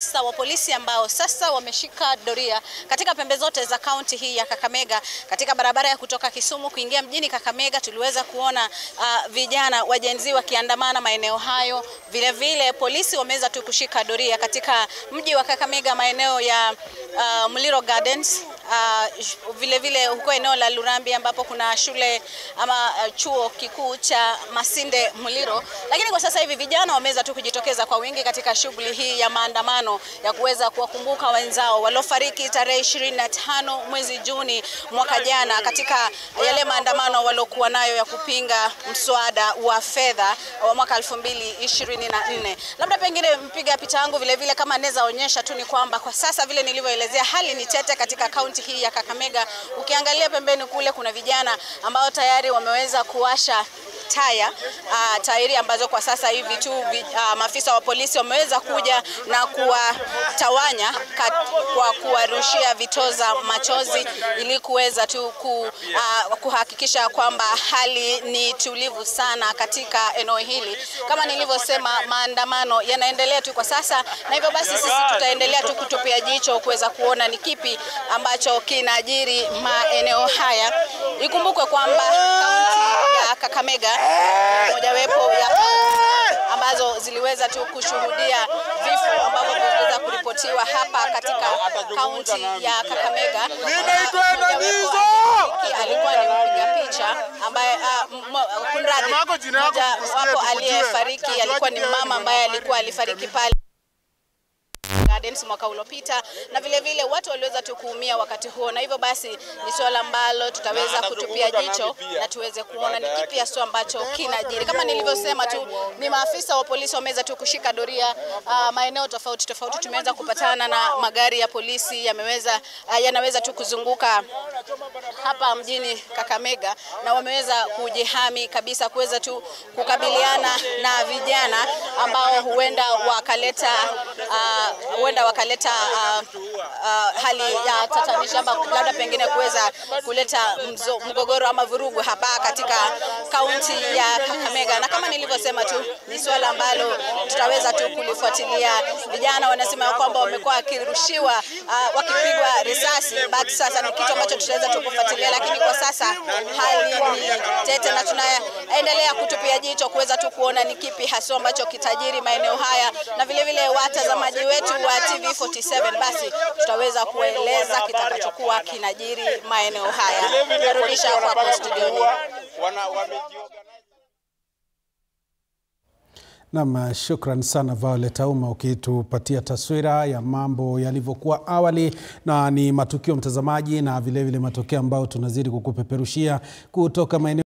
maafisa wa polisi ambao sasa wameshika doria katika pembe zote za kaunti hii ya Kakamega. Katika barabara ya kutoka Kisumu kuingia mjini Kakamega tuliweza kuona vijana wa Gen Z wakiandamana maeneo hayo. Vile vile polisi wameweza tu kushika doria katika mji wa Kakamega, maeneo ya Muliro Gardens, vile vile huko eneo la Lurambi ambapo kuna shule ama chuo kikuu cha Masinde Muliro. Lakini kwa sasa hivi vijana wameweza tu kujitokeza kwa wingi katika shughuli hii ya maandamano ya kuweza kuwakumbuka wenzao waliofariki tarehe 25 mwezi Juni mwaka jana katika yale maandamano waliokuwa nayo ya kupinga mswada wa fedha wa mwaka 2024. Labda pengine mpiga picha yangu vile vile kama naweza onyesha tu ni kwamba kwa sasa vile nilivyoelezea hali ni tete katika kaunti hii ya Kakamega. Ukiangalia pembeni kule kuna vijana ambao tayari wameweza kuwasha tairi ambazo kwa sasa hivi tu maafisa wa polisi wameweza kuja na kuwatawanya kwa kuwarushia vitoza machozi ili kuweza tu kuhakikisha kwamba hali ni tulivu sana katika eneo hili. Kama nilivyosema, maandamano yanaendelea tu kwa sasa, na hivyo basi sisi tutaendelea tu kutupia jicho kuweza kuona ni kipi ambacho kinajiri maeneo haya. Ikumbukwe kwamba kaunti ya Kakamega mojawapo ya ambazo ziliweza tu kushuhudia vifo ambavyo viliweza kuripotiwa hapa katika kaunti ya Kakamega. Alikuwa ni mpiga picha ambaye wapo aliyefariki alikuwa ni mama ambaye alifariki pale Gardens mwaka uliopita, na vile vile watu waliweza tu kuumia wakati huo, na hivyo basi ni swala ambalo tutaweza kutupia jicho na tuweze kuona ni kipi hasa ambacho kinajiri. Kama nilivyosema tu ni maafisa wa polisi wameweza tu kushika doria maeneo tofauti tofauti. Tumeweza kupatana na magari ya polisi yanaweza tu kuzunguka hapa mjini Kakamega, na wameweza kujihami kabisa kuweza tu kukabiliana na vijana ambao huenda wakaleta hali ya tatanisha ama labda pengine kuweza kuleta mgogoro ama vurugu hapa katika kaunti ya Kakamega. Na kama nilivyosema tu ni swala ambalo tutaweza tu kulifuatilia. Vijana wanasema kwamba wamekuwa wakirushiwa wakipigwa risasi, but sasa ni kitu ambacho tutaweza tu kufuatilia, lakini kwa sasa hali ni tete na tunaendelea kutupia jicho kuweza tu kuona ni kipi hasa ambacho kitajiri maeneo haya, na vile vile watazamaji wetu wa TV47 basi tutaweza kueleza kitakachokuwa kinajiri maeneo haya. Narudisha kwa studioni. Naam, shukran sana Violet Auma ukitupatia taswira ya mambo yalivyokuwa awali, na ni matukio mtazamaji na vile vile matokeo ambayo tunazidi kukupeperushia kutoka maeneo